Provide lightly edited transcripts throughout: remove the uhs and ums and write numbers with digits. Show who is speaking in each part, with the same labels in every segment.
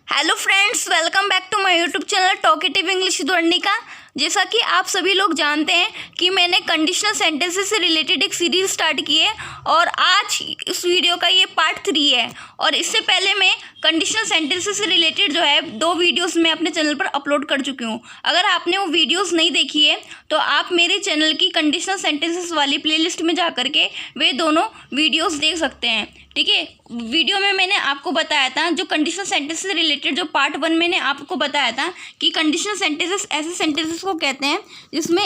Speaker 1: Hello friends, welcome back to my YouTube channel talkative English Dwarnika. जैसा कि आप सभी लोग जानते हैं कि मैंने कंडीशनल सेंटेंसेस से रिलेटेड एक सीरीज़ स्टार्ट की है और आज इस वीडियो का ये पार्ट 3 है। और इससे पहले मैं कंडीशनल सेंटेंसेस से रिलेटेड जो है 2 वीडियोस मैं अपने चैनल पर अपलोड कर चुकी हूँ। अगर आपने वो वीडियोस नहीं देखी है तो आप मेरे चैनल की कंडीशनल सेंटेंसेस वाली प्लेलिस्ट में जा करके वे दोनों वीडियोस देख सकते हैं। ठीक है, वीडियो में मैंने आपको बताया था जो कंडीशनल सेंटेंस से रिलेटेड जो पार्ट 1 मैंने आपको बताया था कि कंडीशनल सेंटेंसेस ऐसे सेंटेंसेस को कहते हैं जिसमें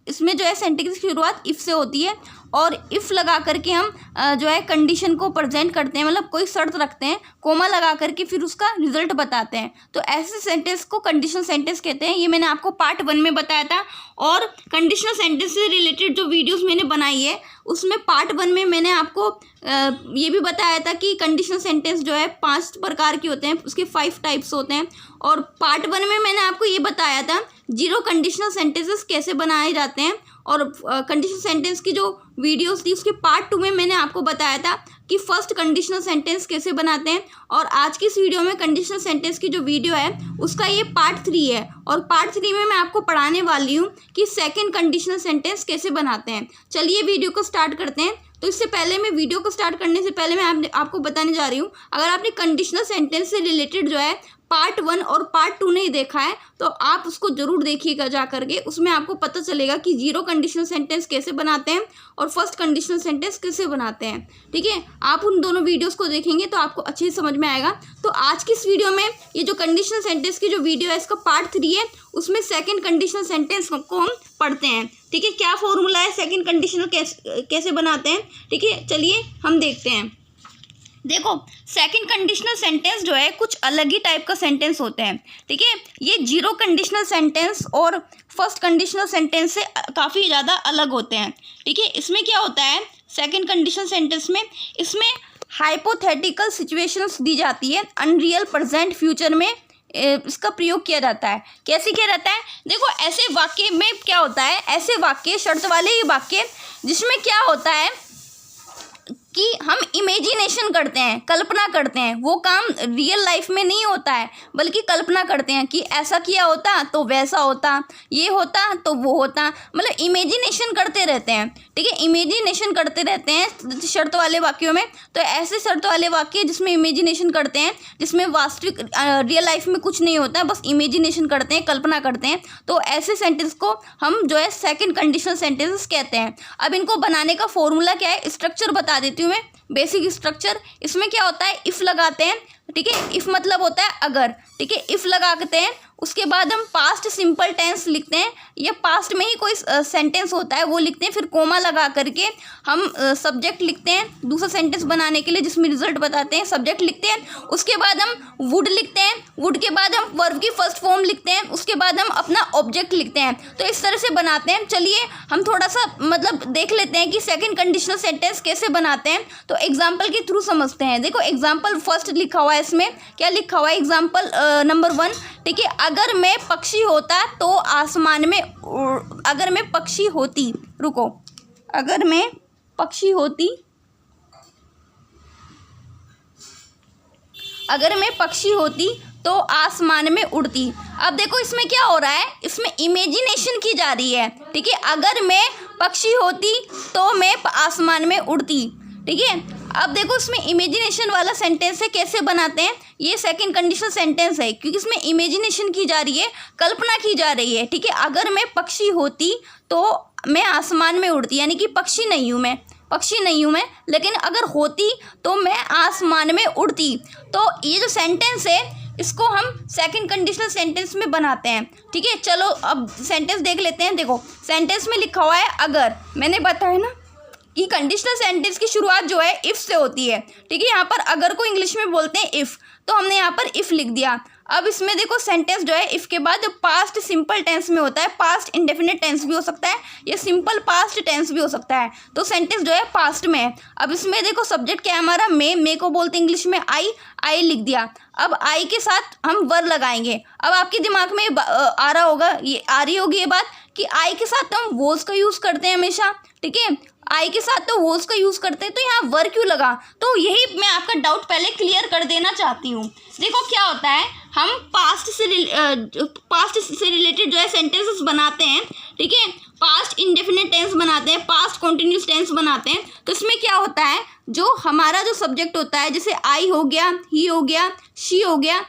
Speaker 1: इसमें जो है सेंटेंस की शुरुआत इफ़ से होती है और इफ़ लगा करके हम जो है कंडीशन को प्रेजेंट करते हैं, मतलब कोई शर्त रखते हैं, कोमा लगा करके फिर उसका रिजल्ट बताते हैं। तो ऐसे सेंटेंस को कंडीशनल सेंटेंस कहते हैं। ये मैंने आपको पार्ट 1 में बताया था। और कंडीशनल सेंटेंस से रिलेटेड जो वीडियोस मैंने बनाई है उसमें पार्ट 1 में मैंने आपको ये भी बताया था कि कंडीशनल सेंटेंस जो है 5 प्रकार के होते हैं, उसके 5 टाइप्स होते हैं। और पार्ट 1 में मैंने आपको ये बताया था 0 कंडीशनल सेंटेंसेस कैसे बनाए जाते हैं। और कंडीशनल सेंटेंस की जो वीडियोस थी उसके पार्ट 2 में मैंने आपको बताया था कि फर्स्ट कंडीशनल सेंटेंस कैसे बनाते हैं। और आज की इस वीडियो में कंडीशनल सेंटेंस की जो वीडियो है उसका ये पार्ट 3 है। और पार्ट 3 में मैं आपको पढ़ाने वाली हूँ कि सेकंड कंडीशनल सेंटेंस कैसे बनाते हैं। चलिए वीडियो को स्टार्ट करते हैं। तो इससे पहले मैं वीडियो को स्टार्ट करने से पहले मैं आपको बताने जा रही हूँ, अगर आपने कंडीशनल सेंटेंस से रिलेटेड जो है पार्ट 1 और पार्ट 2 नहीं देखा है तो आप उसको जरूर देखिएगा जा करके। उसमें आपको पता चलेगा कि 0 कंडीशनल सेंटेंस कैसे बनाते हैं और फर्स्ट कंडीशनल सेंटेंस कैसे बनाते हैं। ठीक है, आप उन दोनों वीडियोस को देखेंगे तो आपको अच्छे से समझ में आएगा। तो आज की इस वीडियो में ये जो कंडीशनल सेंटेंस की जो वीडियो है इसका पार्ट 3 है, उसमें सेकेंड कंडीशनल सेंटेंस को हम पढ़ते हैं। ठीक है, क्या फॉर्मूला है, सेकेंड कंडीशनल कैसे बनाते हैं। ठीक है, चलिए हम देखते हैं। देखो, सेकंड कंडीशनल सेंटेंस जो है कुछ अलग ही टाइप का सेंटेंस होते हैं। ठीक है, ये 0 कंडीशनल सेंटेंस और फर्स्ट कंडीशनल सेंटेंस से काफ़ी ज़्यादा अलग होते हैं। ठीक है, इसमें क्या होता है सेकंड कंडीशनल सेंटेंस में, इसमें हाइपोथेटिकल सिचुएशंस दी जाती है, अनरियल प्रेजेंट फ्यूचर में इसका प्रयोग किया जाता है। कैसे किया जाता है, देखो ऐसे वाक्य में क्या होता है, ऐसे वाक्य शर्त वाले ही वाक्य जिसमें क्या होता है कि हम इमेजिनेशन करते हैं, कल्पना करते हैं। वो काम रियल लाइफ में नहीं होता है बल्कि कल्पना करते हैं कि ऐसा किया होता तो वैसा होता, ये होता तो वो होता, मतलब इमेजिनेशन करते रहते हैं। ठीक है, इमेजिनेशन करते रहते हैं शर्त वाले वाक्यों में। तो ऐसे शर्त वाले वाक्य जिसमें इमेजिनेशन करते हैं, जिसमें वास्तविक रियल लाइफ में कुछ नहीं होता है, बस इमेजिनेशन करते हैं, कल्पना करते हैं, तो ऐसे सेंटेंस को हम जो है सेकेंड कंडीशनल सेंटेंसेस कहते हैं। अब इनको बनाने का फॉर्मूला क्या है, स्ट्रक्चर बता देती हूँ मैं, बेसिक स्ट्रक्चर। इसमें क्या होता है, इफ लगाते हैं। ठीक है, इफ मतलब होता है अगर। ठीक है, इफ लगाते हैं, उसके बाद हम पास्ट सिंपल टेंस लिखते हैं या पास्ट में ही कोई सेंटेंस होता है वो लिखते हैं, फिर कोमा लगा करके हम सब्जेक्ट लिखते हैं दूसरा सेंटेंस बनाने के लिए जिसमें रिजल्ट बताते हैं, सब्जेक्ट लिखते हैं। उसके बाद हम वुड लिखते हैं, वुड के बाद हम वर्ब की फर्स्ट फॉर्म लिखते हैं, उसके बाद हम अपना ऑब्जेक्ट लिखते हैं। तो इस तरह से बनाते हैं। चलिए हम थोड़ा सा मतलब देख लेते हैं कि सेकेंड कंडीशनल सेंटेंस कैसे बनाते हैं। तो एग्जाम्पल के थ्रू समझते हैं। देखो एग्जाम्पल फर्स्ट लिखा हुआ है, इसमें क्या लिखा हुआ है, एग्जाम्पल नंबर 1। ठीक है, अगर मैं पक्षी होता तो आसमान में अगर मैं पक्षी होती, रुको, अगर मैं पक्षी होती, अगर मैं पक्षी होती तो आसमान में उड़ती। अब देखो इसमें क्या हो रहा है, इसमें इमेजिनेशन की जा रही है। ठीक है, अगर मैं पक्षी होती तो मैं आसमान में उड़ती। ठीक है, अब देखो इसमें इमेजिनेशन वाला सेंटेंस है, कैसे बनाते हैं। ये सेकंड कंडीशनल सेंटेंस है क्योंकि इसमें इमेजिनेशन की जा रही है, कल्पना की जा रही है। ठीक है, अगर मैं पक्षी होती तो मैं आसमान में उड़ती, यानी कि पक्षी नहीं हूँ मैं, पक्षी नहीं हूँ मैं, लेकिन अगर होती तो मैं आसमान में उड़ती। तो ये जो सेंटेंस है इसको हम सेकंड कंडीशनल सेंटेंस में बनाते हैं। ठीक है, चलो अब सेंटेंस देख लेते हैं। देखो सेंटेंस में लिखा हुआ है अगर, मैंने बताया ना कि कंडीशनल सेंटेंस की शुरुआत जो है इफ़ से होती है। ठीक है, यहाँ पर अगर को इंग्लिश में बोलते हैं इफ़, तो हमने यहाँ पर इफ़ लिख दिया। अब इसमें देखो सेंटेंस जो है इफ़ के बाद पास्ट सिंपल टेंस में होता है, पास्ट इंडेफिनिट टेंस भी हो सकता है, या सिंपल पास्ट टेंस भी हो सकता है। तो सेंटेंस जो है पास्ट में है। अब इसमें देखो सब्जेक्ट क्या है हमारा, मे को बोलते हैं इंग्लिश में आई लिख दिया। अब आई के साथ हम वर लगाएंगे। अब आपके दिमाग में आ रहा होगा, ये आ रही होगी ये बात कि आई के साथ हम वॉज का यूज़ करते हैं हमेशा। ठीक है, आई के साथ तो वोज का यूज़ करते हैं, तो यहाँ वर क्यों लगा? तो यही मैं आपका डाउट पहले क्लियर कर देना चाहती हूँ। देखो क्या होता है, हम पास्ट से रिलेटेड जो है सेंटेंसेस बनाते हैं, ठीक है, पास्ट इंडेफिनिट टेंस बनाते हैं, पास्ट कॉन्टिन्यूस टेंस बनाते हैं। तो इसमें क्या होता है, जो हमारा जो सब्जेक्ट होता है, जैसे आई हो गया, ही हो गया, शी हो गया,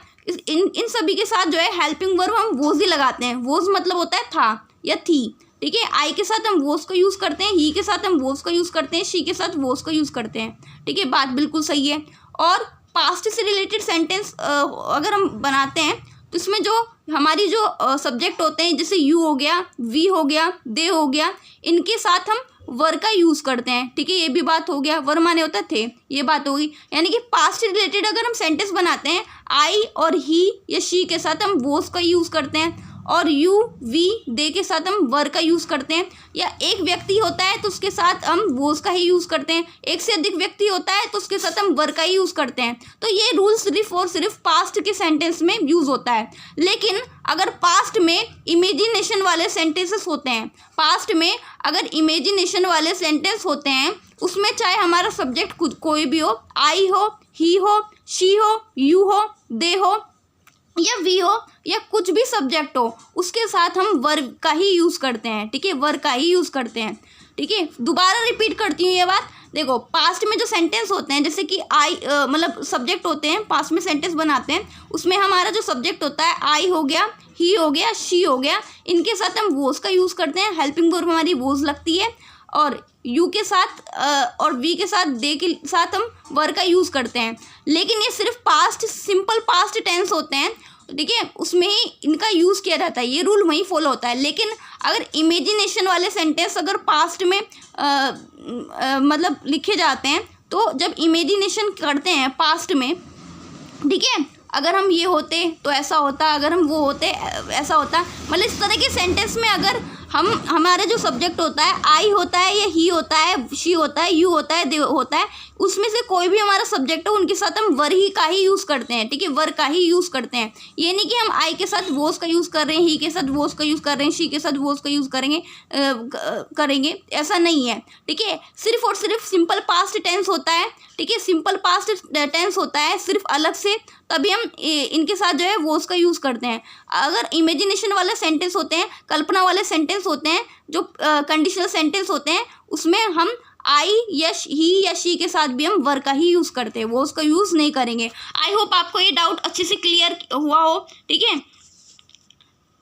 Speaker 1: इन सभी के साथ जो है हेल्पिंग वर्ब हम वोज ही लगाते हैं। वोज मतलब होता है था या थी, ठीक है। आई के साथ हम वोज का यूज़ करते हैं, ही के साथ हम वोज का यूज़ करते हैं, शी के साथ वोज का यूज़ करते हैं, ठीक है। बात बिल्कुल सही है। और पास्ट से रिलेटेड सेंटेंस अगर हम बनाते हैं तो इसमें जो हमारी जो सब्जेक्ट होते हैं, जैसे यू हो गया, वी हो गया, दे हो गया, इनके साथ हम वर का यूज़ करते हैं, ठीक है। ये भी बात हो गया, वर माने होता थे, ये बात होगी। यानी कि पास्ट से रिलेटेड अगर हम सेंटेंस बनाते हैं, आई और ही या शी के साथ हम वोज का यूज़ करते हैं, और यू वी दे के साथ हम वर का यूज़ करते हैं। या एक व्यक्ति होता है तो उसके साथ हम वोज का ही यूज़ करते हैं, एक से अधिक व्यक्ति होता है तो उसके साथ हम वर का ही यूज़ करते हैं। तो ये रूल सिर्फ और सिर्फ पास्ट के सेंटेंस में यूज़ होता है। लेकिन अगर पास्ट में इमेजिनेशन वाले सेंटेंसेस होते हैं, पास्ट में अगर इमेजिनेशन वाले सेंटेंस होते हैं, उसमें चाहे हमारा सब्जेक्ट खुद कोई भी हो, आई हो, ही हो, शी हो, यू हो, दे हो या वी हो, या कुछ भी सब्जेक्ट हो, उसके साथ हम वर्ब का ही यूज़ करते हैं, ठीक है, वर्ब का ही यूज़ करते हैं, ठीक है। दोबारा रिपीट करती हूँ ये बात। देखो पास्ट में जो सेंटेंस होते हैं, जैसे कि आई मतलब सब्जेक्ट होते हैं, पास्ट में सेंटेंस बनाते हैं, उसमें हमारा जो सब्जेक्ट होता है, आई हो गया, ही हो गया, शी हो गया, इनके साथ हम वोज का यूज़ करते हैं, हेल्पिंग वर्ब हमारी वोज लगती है। और यू के साथ और वी के साथ, दे के साथ हम वर्ब का यूज़ करते हैं। लेकिन ये सिर्फ पास्ट, सिंपल पास्ट टेंस होते हैं, ठीक है, उसमें ही इनका यूज़ किया जाता है, ये रूल वहीं फॉलो होता है। लेकिन अगर इमेजिनेशन वाले सेंटेंस अगर पास्ट में मतलब लिखे जाते हैं, तो जब इमेजिनेशन करते हैं पास्ट में, ठीक है, अगर हम ये होते तो ऐसा होता, अगर हम वो होते ऐसा होता, मतलब इस तरह के सेंटेंस में अगर हमारे जो सब्जेक्ट होता है, आई होता है या ही होता है, शी होता है, यू होता है, दे होता है, उसमें से कोई भी हमारा सब्जेक्ट हो, उनके साथ हम वर ही का ही यूज़ करते हैं, ठीक है, वर का ही यूज़ करते हैं। ये नहीं कि हम आई के साथ वोज का यूज़ कर रहे हैं, ही के साथ वोज का यूज़ कर रहे हैं, शी के साथ वोज का यूज़ करेंगे, ऐसा नहीं है, ठीक है। सिर्फ और सिर्फ सिंपल पास्ट टेंस होता है, ठीक है, सिंपल पास्ट टेंस होता है सिर्फ अलग से, तभी हम इनके साथ जो है वोज का यूज़ करते हैं। अगर इमेजिनेशन वाले सेंटेंस होते हैं, कल्पना वाले सेंटेंस होते हैं, जो कंडीशनल सेंटेंस होते हैं, उसमें हम आई या ही या शी के साथ भी हम वर्ब का ही यूज़ करते हैं, वोज का यूज़ नहीं करेंगे। आई होप आपको ये डाउट अच्छे से क्लियर हुआ हो, ठीक है।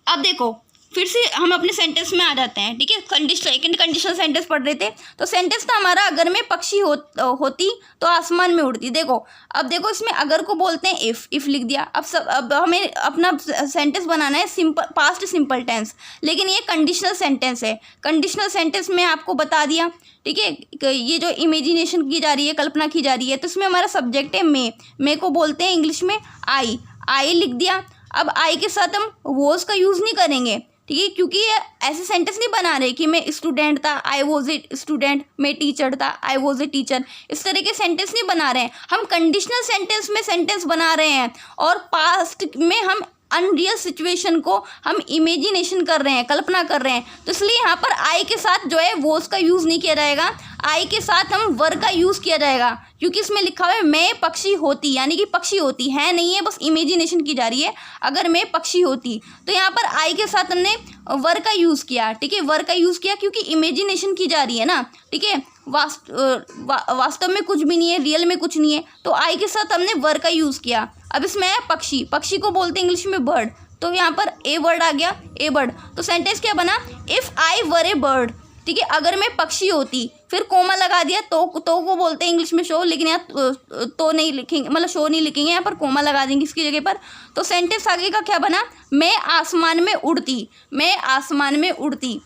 Speaker 1: अब देखो फिर से हम अपने सेंटेंस में आ जाते हैं, ठीक है। कंडीशनल सेंटेंस पढ़ रहे थे, तो सेंटेंस था हमारा, अगर मैं पक्षी होती तो आसमान में उड़ती। देखो अब देखो इसमें अगर को बोलते हैं इफ़ लिख दिया। अब हमें अपना सेंटेंस बनाना है सिंपल पास्ट सिंपल टेंस, लेकिन ये कंडीशनल सेंटेंस है। कंडीशनल सेंटेंस में आपको बता दिया, ठीक है, ये जो इमेजिनेशन की जा रही है, कल्पना की जा रही है, तो इसमें हमारा सब्जेक्ट है मे को बोलते हैं इंग्लिश में आई लिख दिया। अब आई के साथ हम वोज का यूज़ नहीं करेंगे, ठीक है, क्योंकि ये ऐसे सेंटेंस नहीं बना रहे कि मैं स्टूडेंट था, आई वॉज ए स्टूडेंट, मैं टीचर था, आई वॉज ए टीचर, इस तरह के सेंटेंस नहीं बना रहे हैं। हम कंडीशनल सेंटेंस में सेंटेंस बना रहे हैं, और पास्ट में हम अनरियल सिचुएशन को हम इमेजिनेशन कर रहे हैं, कल्पना कर रहे हैं। तो इसलिए यहाँ पर आई के साथ जो है वोज का यूज़ नहीं किया जाएगा, आई के साथ हम वर्ब का यूज़ किया जाएगा, क्योंकि इसमें लिखा हुआ है मैं पक्षी होती, यानी कि पक्षी होती है नहीं है, बस इमेजिनेशन की जा रही है। अगर मैं पक्षी होती, तो यहाँ पर आई के साथ हमने वर्ब का यूज़ किया, ठीक है, वर्ब का यूज़ किया क्योंकि इमेजिनेशन की जा रही है ना, ठीक है, वास्तव में कुछ भी नहीं है, रियल में कुछ नहीं है, तो आई के साथ हमने वर्ब का यूज़ किया। अब इसमें है पक्षी को बोलते हैं इंग्लिश में बर्ड, तो यहाँ पर ए वर्ड आ गया, ए बर्ड। तो सेंटेंस क्या बना, if I were A bird, ठीक है, अगर मैं पक्षी होती, फिर कोमा लगा दिया, तो को बोलते हैं इंग्लिश में शो, लेकिन यहाँ तो नहीं लिखेंगे, मतलब शो नहीं लिखेंगे, यहाँ पर कोमा लगा देंगे इसकी जगह पर। तो सेंटेंस आगे का क्या बना, मैं आसमान में उड़ती, मैं आसमान में उड़ती।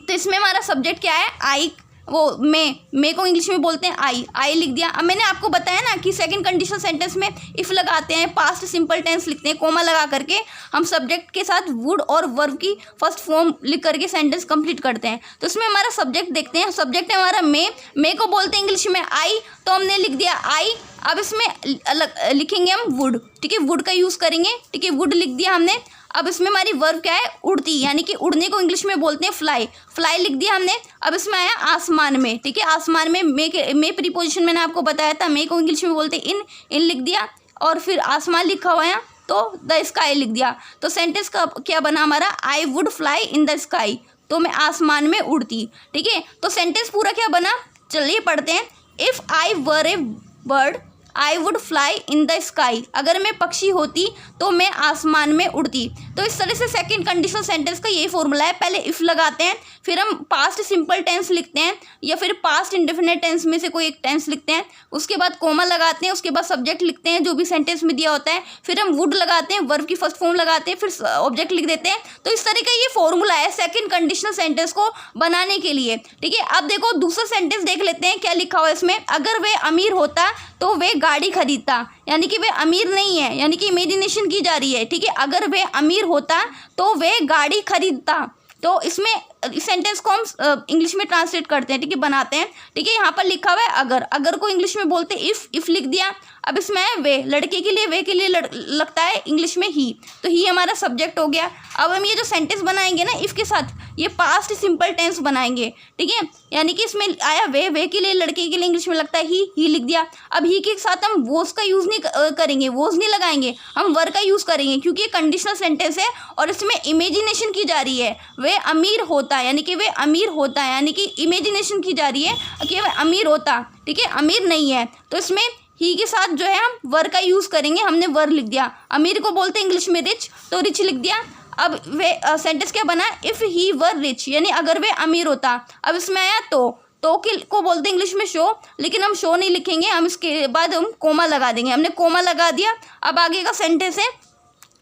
Speaker 1: तो इसमें हमारा सब्जेक्ट क्या है, आई, वो मैं को इंग्लिश में बोलते हैं आई लिख दिया। अब मैंने आपको बताया ना कि सेकंड कंडीशनल सेंटेंस में इफ़ लगाते हैं, पास्ट सिंपल टेंस लिखते हैं, कोमा लगा करके हम सब्जेक्ट के साथ वुड और वर्ब की फर्स्ट फॉर्म लिख करके सेंटेंस कंप्लीट करते हैं। तो इसमें हमारा सब्जेक्ट देखते हैं, सब्जेक्ट है हमारा मैं को बोलते हैं इंग्लिश में आई, तो हमने लिख दिया आई। अब इसमें अलग लिखेंगे हम वुड, ठीक है, वुड का यूज़ करेंगे, ठीक है, वुड लिख दिया हमने। अब इसमें हमारी वर्ब क्या है, उड़ती, यानी कि उड़ने को इंग्लिश में बोलते हैं फ्लाई। फ्लाई लिख दिया हमने। अब इसमें आया आसमान में, ठीक है, आसमान में मे प्रीपोजिशन मैंने आपको बताया था, मे को इंग्लिश में बोलते हैं इन लिख दिया, और फिर आसमान लिखा हुआ है तो द स्काई लिख दिया। तो सेंटेंस का क्या बना हमारा, I would fly in the sky, तो मैं आसमान में उड़ती, ठीक है। तो सेंटेंस पूरा क्या बना, चलिए पढ़ते हैं। If I were A bird I would fly in the sky, अगर मैं पक्षी होती तो मैं आसमान में उड़ती। तो इस तरह से सेकंड कंडीशनल सेंटेंस का यही फॉर्मूला है, पहले इफ़ लगाते हैं, फिर हम पास्ट सिंपल टेंस लिखते हैं या फिर पास्ट इंडेफिनिट टेंस में से कोई एक टेंस लिखते हैं, उसके बाद कोमा लगाते हैं, उसके बाद सब्जेक्ट लिखते हैं जो भी सेंटेंस में दिया होता है, फिर हम वुड लगाते हैं, वर्ब की फर्स्ट फॉर्म लगाते हैं, फिर ऑब्जेक्ट लिख देते हैं। तो इस तरह का ये फॉर्मूला है सेकंड कंडीशनल सेंटेंस को बनाने के लिए, ठीक है। अब देखो दूसरा सेंटेंस देख लेते हैं क्या लिखा हुआ है इसमें। अगर वे अमीर होता तो वे गाड़ी खरीदता, यानी कि वे अमीर नहीं है, यानी कि इमेजिनेशन की जा रही है, ठीक है। अगर वे अमीर होता तो वे गाड़ी खरीदता, तो इसमें इस सेंटेंस को हम इंग्लिश में ट्रांसलेट करते हैं, ठीक है, बनाते हैं, ठीक है। यहाँ पर लिखा हुआ है अगर को इंग्लिश में बोलते हैं इफ़ लिख दिया। अब इसमें है वे, लड़के के लिए वे के लिए लगता है इंग्लिश में ही, तो ही हमारा सब्जेक्ट हो गया। अब हम ये जो सेंटेंस बनाएंगे ना इफ़ के साथ, ये पास्ट सिंपल टेंस बनाएंगे, ठीक है, यानी कि इसमें आया वे के लिए, लड़के के लिए इंग्लिश में लगता है ही लिख दिया। अब ही के साथ हम वोज का यूज़ नहीं करेंगे, वोज नहीं लगाएंगे, हम वर का यूज़ करेंगे, क्योंकि ये कंडीशनल सेंटेंस है और इसमें इमेजिनेशन की जा रही है। वे अमीर होता है, यानी कि वे अमीर होता है, यानी कि इमेजिनेशन की जा रही है कि वह अमीर होता, ठीक है, अमीर नहीं है। तो इसमें ही के साथ जो है हम वर का यूज़ करेंगे, हमने वर लिख दिया। अमीर को बोलते हैं इंग्लिश में रिच, तो रिच लिख दिया। अब वे सेंटेंस क्या बना, इफ़ ही वर रिच, यानी अगर वे अमीर होता। अब इसमें आया तो को बोलते हैं इंग्लिश में शो, लेकिन हम शो नहीं लिखेंगे, हम इसके बाद हम कोमा लगा देंगे, हमने कोमा लगा दिया। अब आगे का सेंटेंस है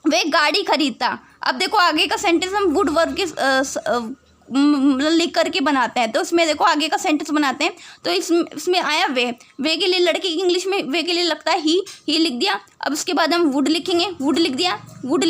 Speaker 1: वे गाड़ी खरीदता। अब देखो आगे का सेंटेंस हम वुड वर्ब के लिख करके बनाते हैं, तो इसमें देखो आगे का सेंटेंस बनाते हैं, तो इसमें आया वे के लिए, लड़के की इंग्लिश में वे के लिए लगता है ही लिख दिया। अब उसके बाद हम वुड लिखेंगे, वुड लिख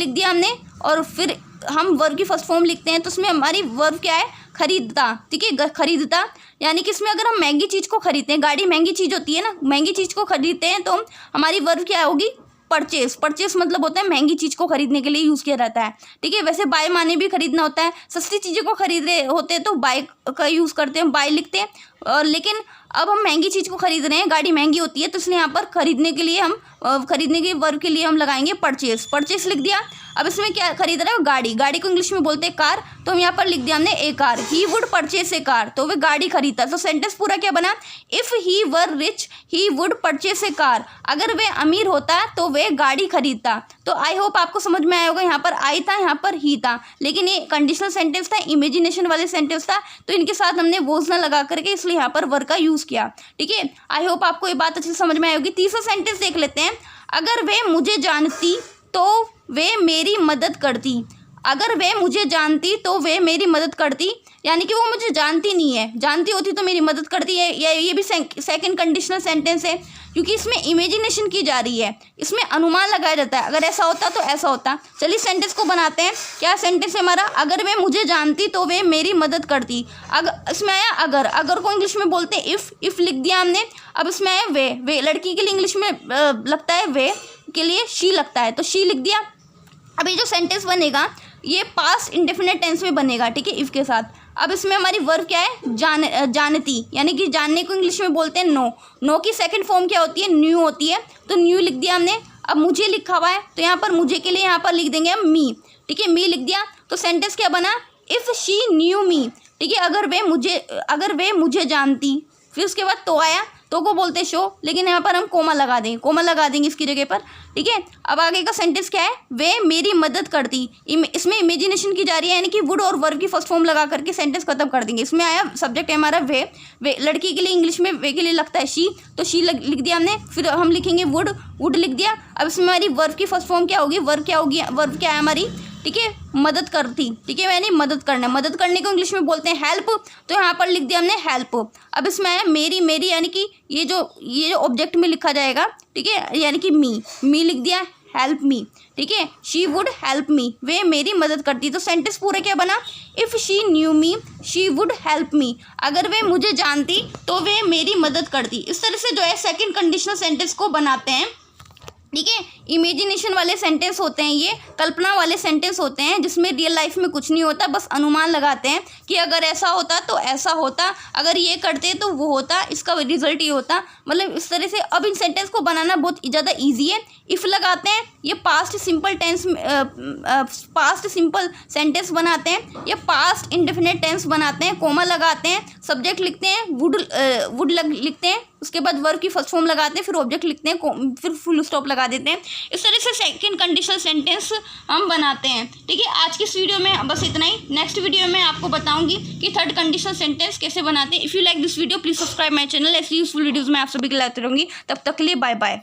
Speaker 1: दिया हमने, और फिर हम वर्ब की फर्स्ट फॉर्म लिखते हैं, तो उसमें हमारी वर्ब क्या है, खरीदता, ठीक है, खरीदता, यानी कि इसमें अगर हम महंगी चीज़ को खरीदते हैं, गाड़ी महंगी चीज़ होती है ना, महंगी चीज़ को खरीदते हैं, तो हमारी वर्ब क्या होगी, परचेस मतलब होता है महंगी चीज़ को खरीदने के लिए यूज़ किया जाता है, ठीक है। वैसे बाय माने भी खरीदना होता है, सस्ती चीज़ों को खरीद रहे होते हैं तो बाय का यूज़ करते हैं, बाय लिखते हैं। और लेकिन अब हम महंगी चीज़ को खरीद रहे हैं, गाड़ी महंगी होती है, तो इसलिए यहाँ पर खरीदने के लिए हम खरीदने के वर्ब के लिए हम लगाएंगे परचेस लिख दिया। अब इसमें क्या खरीद रहे हो, गाड़ी को इंग्लिश में बोलते हैं कार, तो हम यहाँ पर लिख दिया हमने a car. He would purchase a car, तो वे गाड़ी खरीदता। तो सेंटेंस पूरा क्या बना, if he were rich he would purchase a car, अगर वे अमीर होता तो वे गाड़ी खरीदता। तो आई होप आपको समझ में आया होगा, यहाँ पर आई था, यहाँ पर ही था, लेकिन ये कंडीशनल सेंटेंस था, इमेजिनेशन वाले सेंटेंस था, तो इनके साथ हमने वोज ना लगा करके इसलिए यहाँ पर वर का यूज़ किया, ठीक है। आई होप आपको ये बात अच्छे से समझ में आई होगी। तीसरा सेंटेंस देख लेते हैं। अगर वे मुझे जानती तो वे मेरी मदद करती, अगर वे मुझे जानती तो वे मेरी मदद करती, यानी कि वो मुझे जानती नहीं है, जानती होती तो मेरी मदद करती है। ये भी सेकंड कंडीशनल सेंटेंस है, क्योंकि इसमें इमेजिनेशन की जा रही है, इसमें अनुमान लगाया जाता है, अगर ऐसा होता तो ऐसा होता। चलिए सेंटेंस को बनाते हैं। क्या सेंटेंस है हमारा, अगर वे मुझे जानती तो वे मेरी मदद करती। इसमें आया अगर को इंग्लिश में बोलते हैं इफ़ लिख दिया हमने। अब इसमें आया वे लड़की के लिए इंग्लिश में लगता है, वे के लिए शी लगता है, तो शी लिख दिया। अब ये जो सेंटेंस बनेगा ये पास्ट इंडेफिनिट टेंस में बनेगा, ठीक है, इफ़ के साथ। अब इसमें हमारी वर्ब क्या है, जानती, यानी कि जानने को इंग्लिश में बोलते हैं नो की सेकंड फॉर्म क्या होती है, न्यू होती है, तो न्यू लिख दिया हमने। अब मुझे लिखा हुआ है, तो यहाँ पर मुझे के लिए यहाँ पर लिख देंगे हम मी, ठीक है, मी लिख दिया। तो सेंटेंस क्या बना, इफ़ शी न्यू मी, ठीक है, अगर वे मुझे जानती। फिर उसके बाद तो आया, तो को बोलते शो, लेकिन यहाँ पर हम कोमा लगा देंगे इसकी जगह पर, ठीक है। अब आगे का सेंटेंस क्या है, वे मेरी मदद करती, इसमें इमेजिनेशन की जा रही है, यानी कि वुड और वर्ब की फर्स्ट फॉर्म लगा करके सेंटेंस खत्म कर देंगे। इसमें आया सब्जेक्ट है हमारा वे लड़की के लिए इंग्लिश में वे के लिए लगता है शी, तो शी लिख दिया हमने। फिर हम लिखेंगे वुड लिख दिया। अब इसमें हमारी वर्ब की फर्स्ट फॉर्म क्या होगी, वर्ब क्या है हमारी, ठीक है, मदद करती, ठीक है, यानी मदद करने को इंग्लिश में बोलते हैं हेल्प, तो यहाँ पर लिख दिया हमने हेल्प। अब इसमें आया मेरी, यानी कि ये जो ऑब्जेक्ट में लिखा जाएगा, ठीक है, यानी कि मी लिख दिया, हेल्प मी, ठीक है, शी वुड हेल्प मी, वे मेरी मदद करती। तो सेंटेंस पूरा क्या बना, if she knew me she would help me, अगर वे मुझे जानती तो वे मेरी मदद करती। इस तरह से जो है सेकंड कंडीशनल सेंटेंस को बनाते हैं, ठीक है। इमेजिनेशन वाले सेंटेंस होते हैं, ये कल्पना वाले सेंटेंस होते हैं जिसमें रियल लाइफ में कुछ नहीं होता, बस अनुमान लगाते हैं कि अगर ऐसा होता तो ऐसा होता, अगर ये करते तो वो होता, इसका रिजल्ट ये होता, मतलब इस तरह से। अब इन सेंटेंस को बनाना बहुत ज़्यादा ईजी है। इफ़ लगाते हैं, ये पास्ट सिंपल सेंटेंस बनाते हैं, या पास्ट इंडेफिनिट टेंस बनाते हैं, कोमा लगाते हैं, सब्जेक्ट लिखते हैं, वुड लिखते हैं, उसके बाद वर्ब की फर्स्ट फॉर्म लगाते हैं, फिर ऑब्जेक्ट लिखते हैं, फिर फुल स्टॉप लगा देते हैं। इस तरह से सेकंड कंडीशनल सेंटेंस हम बनाते हैं। ठीक है, आज की इस वीडियो में बस इतना ही। नेक्स्ट वीडियो में आपको बताऊंगी कि थर्ड कंडीशनल सेंटेंस कैसे बनाते हैं। If you like this video please subscribe my channel. ऐसी यूजफुल वीडियोज़ मैं आप सभी के लाते रहूँगी। तब तक के लिए बाय बाय।